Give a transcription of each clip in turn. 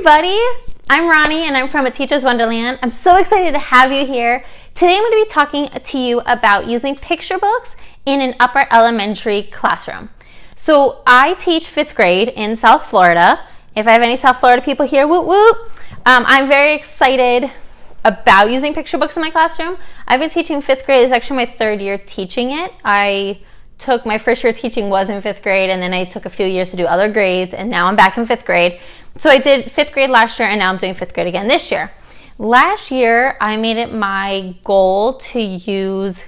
everybody, I'm Ronnie and I'm from A Teacher's Wonderland. I'm so excited to have you here. Today I'm going to be talking to you about using picture books in an upper elementary classroom. So I teach 5th grade in South Florida. If I have any South Florida people here, whoop whoop. I'm very excited about using picture books in my classroom. I've been teaching 5th grade. It's actually my 3rd year teaching it. My first year teaching was in 5th grade, and then I took a few years to do other grades, and now I'm back in 5th grade. So I did 5th grade last year, and now I'm doing 5th grade again this year. Last year, I made it my goal to use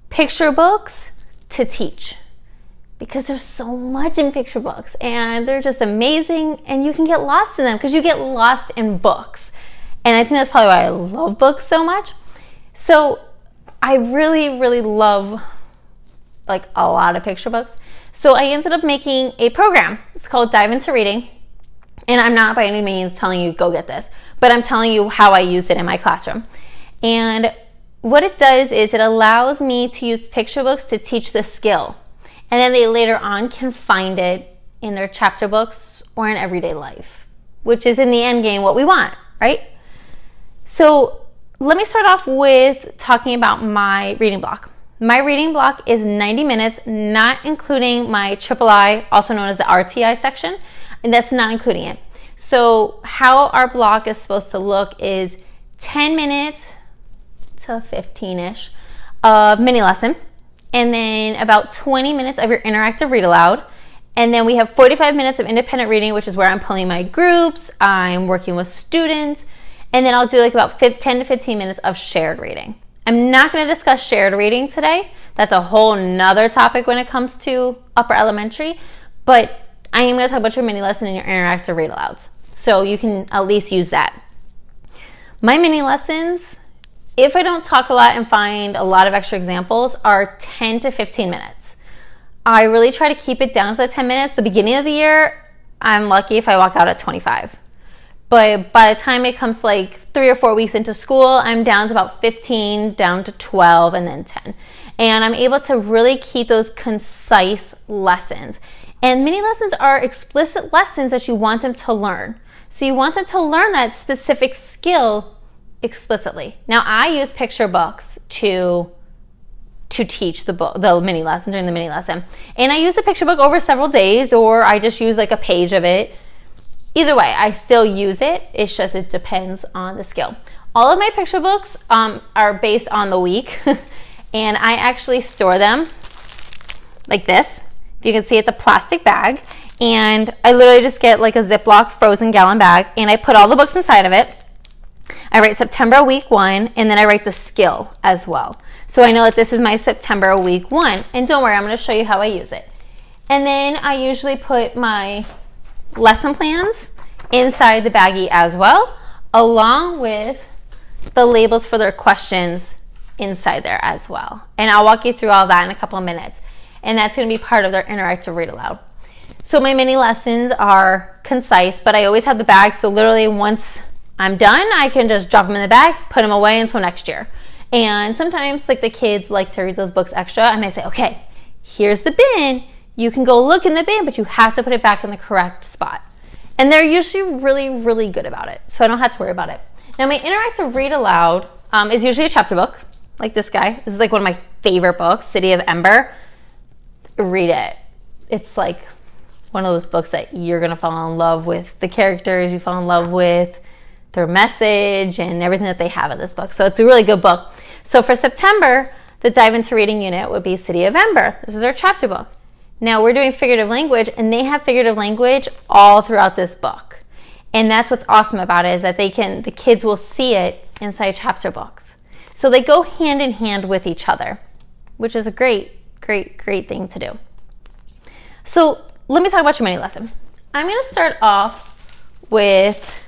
picture books to teach because there's so much in picture books, and they're just amazing, and you can get lost in them because you get lost in books. And I think that's probably why I love books so much. So I really, really love like a lot of picture books. So I ended up making a program. It's called Dive Into Reading. And I'm not by any means telling you go get this, but I'm telling you how I use it in my classroom. And what it does is it allows me to use picture books to teach the skill. And then they later on can find it in their chapter books or in everyday life, which is in the end game what we want, right? So let me start off with talking about my reading block. My reading block is 90 minutes, not including my III, also known as the RTI section, and that's not including it. So how our block is supposed to look is 10 minutes to 15-ish of mini lesson, and then about 20 minutes of your interactive read aloud, and then we have 45 minutes of independent reading, which is where I'm pulling my groups, I'm working with students, and then I'll do like about 10 to 15 minutes of shared reading. I'm not going to discuss shared reading today. That's a whole nother topic when it comes to upper elementary, but I am going to talk about your mini lesson and your interactive read alouds. So you can at least use that. My mini lessons, if I don't talk a lot and find a lot of extra examples, are 10 to 15 minutes. I really try to keep it down to the 10 minutes. The beginning of the year, I'm lucky if I walk out at 25. But by the time it comes like 3 or 4 weeks into school, I'm down to about 15, down to 12, and then 10. And I'm able to really keep those concise lessons. And mini lessons are explicit lessons that you want them to learn. So you want them to learn that specific skill explicitly. Now I use picture books to teach the mini lesson during the mini lesson. And I use the picture book over several days, or I just use like a page of it. Either way, I still use it. It's just, it depends on the skill. All of my picture books are based on the week. And I actually store them like this. You can see it's a plastic bag, and I literally just get like a Ziploc frozen gallon bag, and I put all the books inside of it. I write September week 1, and then I write the skill as well. So I know that this is my September week 1, and don't worry, I'm going to show you how I use it. And then I usually put my lesson plans inside the baggie as well, along with the labels for their questions inside there as well. And I'll walk you through all that in a couple of minutes. And that's going to be part of their interactive read aloud. So my mini lessons are concise, but I always have the bag, so literally once I'm done, I can just drop them in the bag, put them away until next year. And sometimes like the kids like to read those books extra, and I say, okay, here's the bin. You can go look in the bin, but you have to put it back in the correct spot. And they're usually really, really good about it, so I don't have to worry about it. Now my interactive read aloud is usually a chapter book, like this guy. This is like one of my favorite books, City of Ember. Read it. It's like one of those books that you're gonna fall in love with the characters, you fall in love with their message and everything that they have in this book. So it's a really good book. So for September, the Dive Into Reading unit would be City of Ember. This is our chapter book. Now we're doing figurative language, and they have figurative language all throughout this book. And that's what's awesome about it, is that the kids will see it inside chapter books. So they go hand in hand with each other, which is a great thing to do. So let me talk about your mini lesson. I'm going to start off with,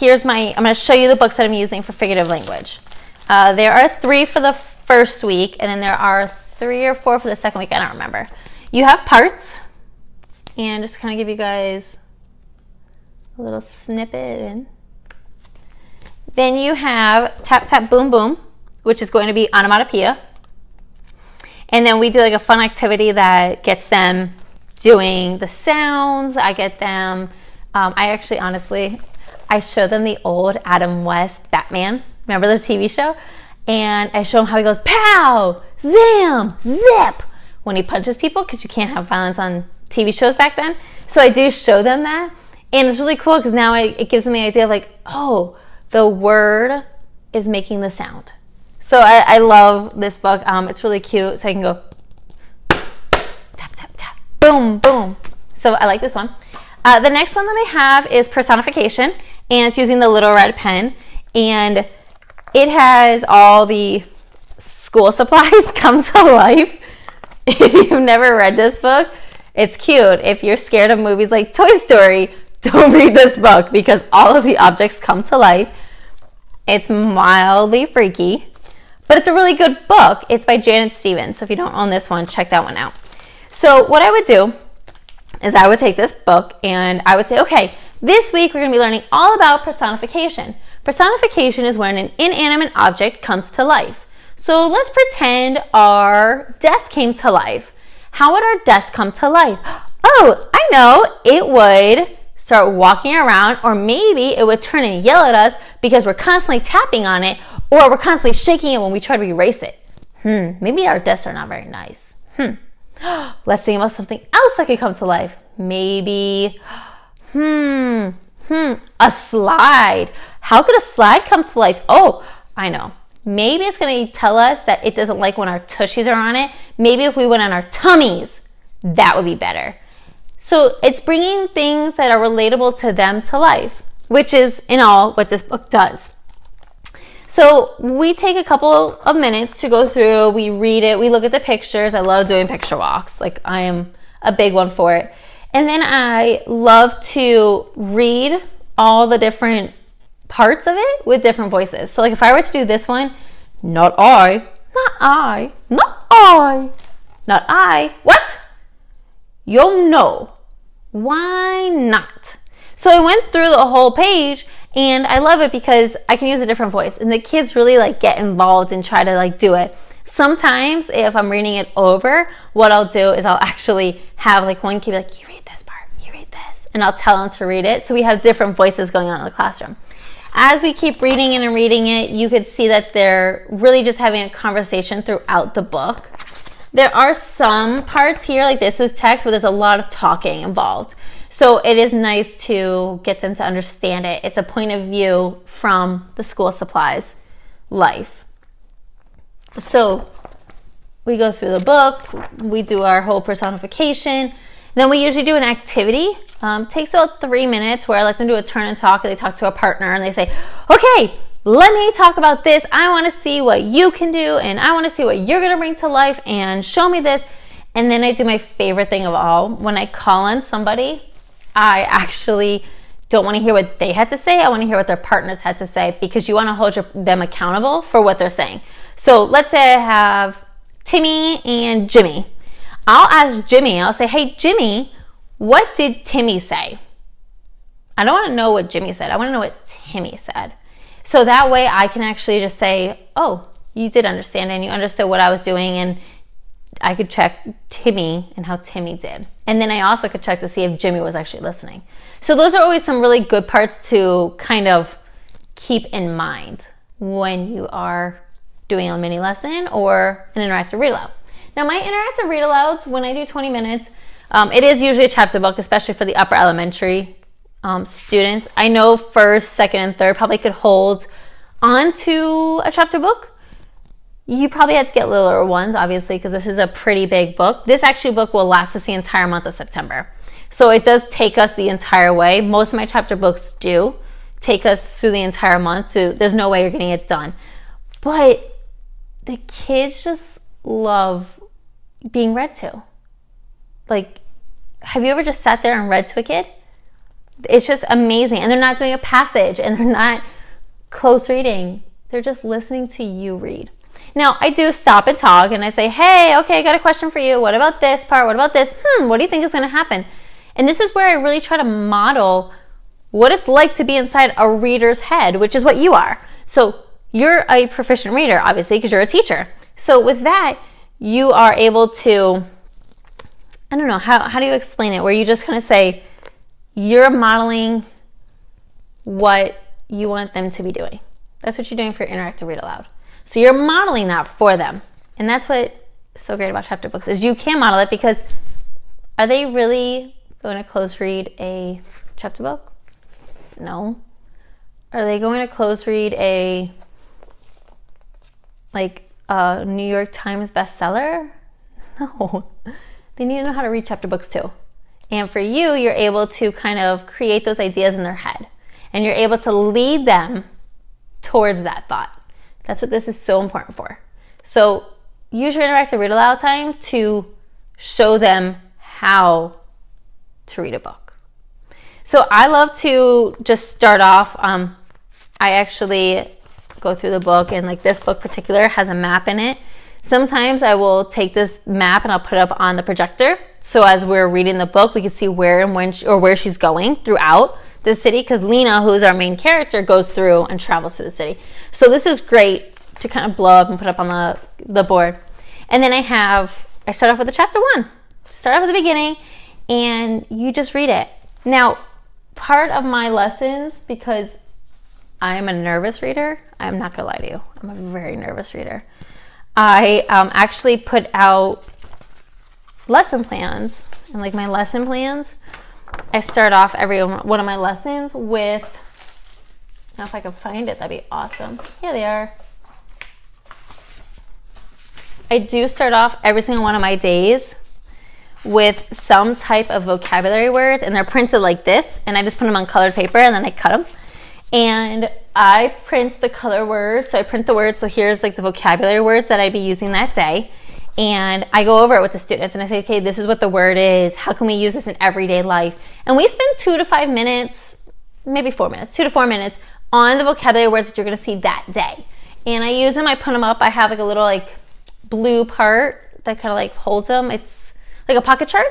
I'm going to show you the books that I'm using for figurative language. There are 3 for the first week, and then there are 3 or 4 for the second week. I don't remember. You have parts, and just kind of give you guys a little snippet. And then you have Tap Tap Boom Boom, which is going to be onomatopoeia. And then we do like a fun activity that gets them doing the sounds. I get them I actually, honestly, I show them the old Adam West Batman. Remember the TV show? And I show them how he goes, pow, zam, zip, when he punches people, because you can't have violence on TV shows back then. So I do show them that. And it's really cool because now it gives them the idea of like, oh, the word is making the sound. So I love this book. It's really cute. So I can go tap, tap, tap, boom, boom. So I like this one. The next one that I have is personification, and it's using the little red pen. And it has all the school supplies come to life. If you've never read this book, it's cute. If you're scared of movies like Toy Story, don't read this book because all of the objects come to life. It's mildly freaky, but it's a really good book. It's by Janet Stevens. So if you don't own this one, check that one out. So what I would do is I would take this book and I would say, okay, this week we're going to be learning all about personification. Personification is when an inanimate object comes to life. So let's pretend our desk came to life. How would our desk come to life? Oh, I know. It would start walking around, or maybe it would turn and yell at us because we're constantly tapping on it, or we're constantly shaking it when we try to erase it. Maybe our desks are not very nice. Let's think about something else that could come to life. Maybe, a slide. How could a slide come to life? Oh, I know. Maybe it's going to tell us that it doesn't like when our tushies are on it. Maybe if we went on our tummies, that would be better. So it's bringing things that are relatable to them to life, which is in all what this book does. So we take a couple of minutes to go through, we read it, we look at the pictures. I love doing picture walks. Like, I am a big one for it. And then I love to read all the different parts of it with different voices. So like if I were to do this one, not I, not I, not I, not I, what? You'll know. Why not? So I went through the whole page and I love it because I can use a different voice and the kids really like get involved and try to like do it. Sometimes if I'm reading it over, what I'll do is I'll actually have like one kid be like, you read this part, you read this, and I'll tell them to read it. So we have different voices going on in the classroom. As we keep reading it and reading it, you could see that they're really just having a conversation throughout the book. There are some parts here, like this is text, but there's a lot of talking involved. So it is nice to get them to understand it. It's a point of view from the school supplies life. So we go through the book, we do our whole personification, then we usually do an activity. Takes about 3 minutes where I let them do a turn and talk, and they talk to a partner and they say, okay, let me talk about this. I want to see what you can do, and I want to see what you're going to bring to life, and show me this. And then I do my favorite thing of all. When I call on somebody, I actually don't want to hear what they had to say. I want to hear what their partners had to say, because you want to hold them accountable for what they're saying. So let's say I have Timmy and Jimmy. I'll ask Jimmy, I'll say, hey, Jimmy, what did Timmy say? I don't want to know what Jimmy said. I want to know what Timmy said. So that way I can actually just say, oh, you did understand and you understood what I was doing, and I could check Timmy and how Timmy did. And then I also could check to see if Jimmy was actually listening. So those are always some really good parts to kind of keep in mind when you are doing a mini lesson or an interactive read aloud. Now my interactive read alouds, when I do 20 minutes, it is usually a chapter book, especially for the upper elementary students. I know first, second, and third probably could hold onto a chapter book. You probably had to get littler ones, obviously, because this is a pretty big book. This actually book will last us the entire month of September. So it does take us the entire way. Most of my chapter books do take us through the entire month, so there's no way you're getting it done. But the kids just love being read to. Like, have you ever just sat there and read to a kid? It's just amazing. And they're not doing a passage, and they're not close reading. They're just listening to you read. Now, I do stop and talk, and I say, hey, okay, I got a question for you. What about this part? What about this? What do you think is going to happen? And this is where I really try to model what it's like to be inside a reader's head, which is what you are. So you're a proficient reader, obviously, because you're a teacher. So with that, you are able to, I don't know, how do you explain it? Where you just kind of say, you're modeling what you want them to be doing. That's what you're doing for your interactive read aloud. So you're modeling that for them. And that's what is so great about chapter books, is you can model it, because are they really going to close read a chapter book? No. Are they going to close read a New York Times bestseller? No. They need to know how to read chapter books too. And for you, you're able to kind of create those ideas in their head, and you're able to lead them towards that thought. That's what this is so important for. So use your interactive read aloud time to show them how to read a book. So I love to just start off. I actually go through the book, and like this book particular has a map in it. Sometimes I will take this map and I'll put it up on the projector, so as we're reading the book, we can see where and when where she's going throughout the city, because Lena, who is our main character, goes through and travels through the city. So this is great to kind of blow up and put up on the board. And then I start off with the chapter 1. Start off at the beginning, and you just read it. Now, part of my lessons, because I am a nervous reader, I'm not gonna lie to you, I'm a very nervous reader. I actually put out lesson plans, and like my lesson plans, I start off every one of my lessons with, now if I could find it, that'd be awesome. Here they are. I do start off every single one of my days with some type of vocabulary words, and they're printed like this, and I just put them on colored paper, and then I cut them. And I print the color words, so I print the words, so here's like the vocabulary words that I'd be using that day. And I go over it with the students, and I say, okay, this is what the word is. How can we use this in everyday life? And we spend 2 to 5 minutes, maybe 4 minutes, 2 to 4 minutes on the vocabulary words that you're gonna see that day. And I use them, I put them up. I have like a little like blue part that kind of like holds them. It's like a pocket chart,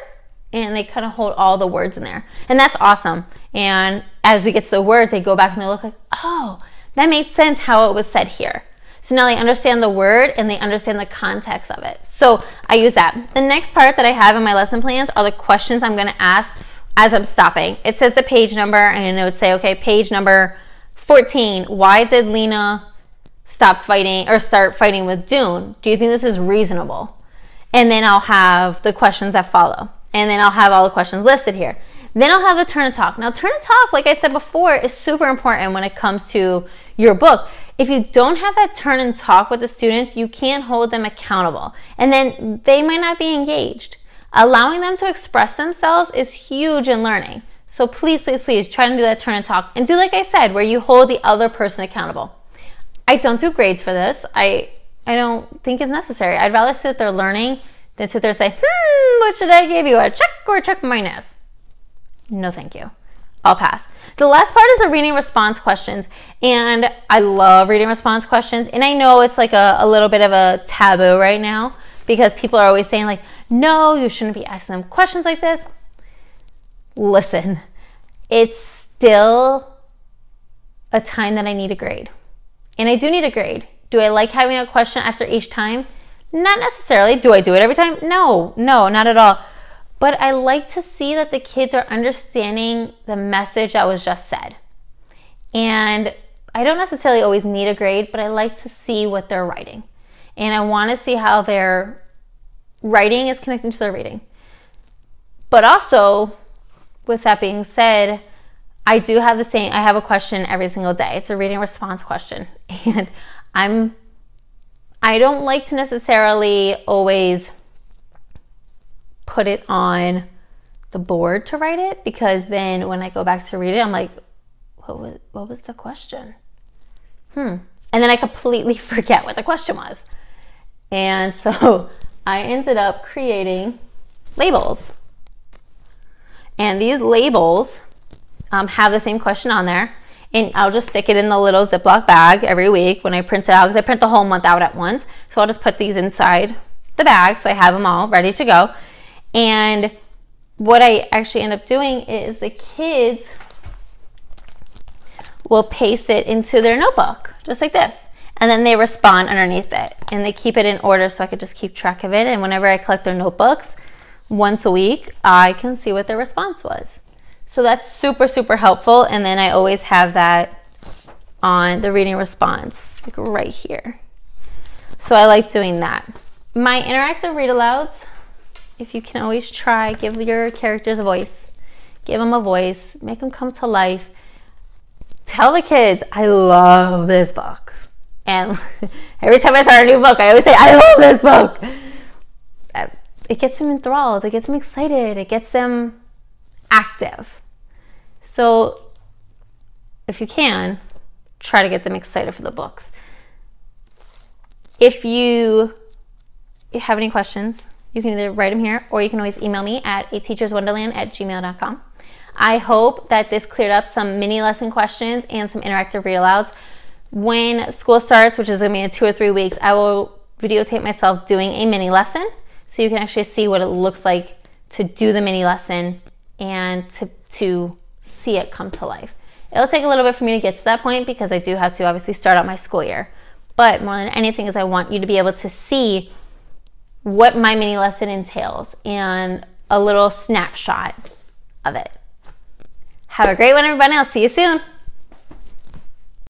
and they kind of hold all the words in there. And that's awesome. And as we get to the word, they go back and they look like, oh, that made sense how it was said here. So now they understand the word and they understand the context of it. So I use that. The next part that I have in my lesson plans are the questions I'm gonna ask as I'm stopping. It says the page number, and it would say, okay, page number 14, why did Lena stop fighting or start fighting with Dune? Do you think this is reasonable? And then I'll have the questions that follow. And then I'll have all the questions listed here. Then I'll have the turn and talk. Now, turn and talk, like I said before, is super important when it comes to your book. If you don't have that turn and talk with the students, you can't hold them accountable. And then they might not be engaged. Allowing them to express themselves is huge in learning. So please, please, please try to do that turn and talk. And do like I said, where you hold the other person accountable. I don't do grades for this. I don't think it's necessary. I'd rather sit there learning than sit there and say, what should I give you, a check or a check minus? No, thank you. I'll pass. The last part is the reading response questions. And I love reading response questions. And I know it's like a little bit of a taboo right now, because people are always saying like, no, you shouldn't be asking them questions like this. Listen, it's still a time that I need a grade. And I do need a grade. Do I like having a question after each time? Not necessarily. Do I do it every time? No, not at all. But I like to see that the kids are understanding the message that was just said. And I don't necessarily always need a grade, but I like to see what they're writing. And I want to see how their writing is connecting to their reading. But also, with that being said, I do have I have a question every single day. It's a reading response question. And I don't like to necessarily always put it on the board to write it, because then when I go back to read it, I'm like, what was the question? And then I completely forget what the question was. And so I ended up creating labels. And these labels have the same question on there. And I'll just stick it in the little Ziploc bag every week when I print it out, because I print the whole month out at once. So I'll just put these inside the bag so I have them all ready to go. And what I actually end up doing is the kids will paste it into their notebook, just like this. And then they respond underneath it. And they keep it in order so I could just keep track of it. And whenever I collect their notebooks once a week, I can see what their response was. So that's super, super helpful. And then I always have that on the reading response, like right here. So I like doing that. My interactive read alouds, if you can always try, give your characters a voice. Give them a voice, make them come to life. Tell the kids, I love this book. And every time I start a new book, I always say, I love this book. It gets them enthralled, it gets them excited, it gets them active. So if you can, try to get them excited for the books. If you have any questions, you can either write them here or you can always email me at ateacherswonderland@gmail.com. I hope that this cleared up some mini lesson questions and some interactive read alouds. When school starts, which is going to be in 2 or 3 weeks, I will videotape myself doing a mini lesson so you can actually see what it looks like to do the mini lesson and to see it come to life. It'll take a little bit for me to get to that point because I do have to obviously start out my school year. But more than anything is I want you to be able to see what my mini lesson entails and a little snapshot of it. Have a great one, everybody. I'll see you soon.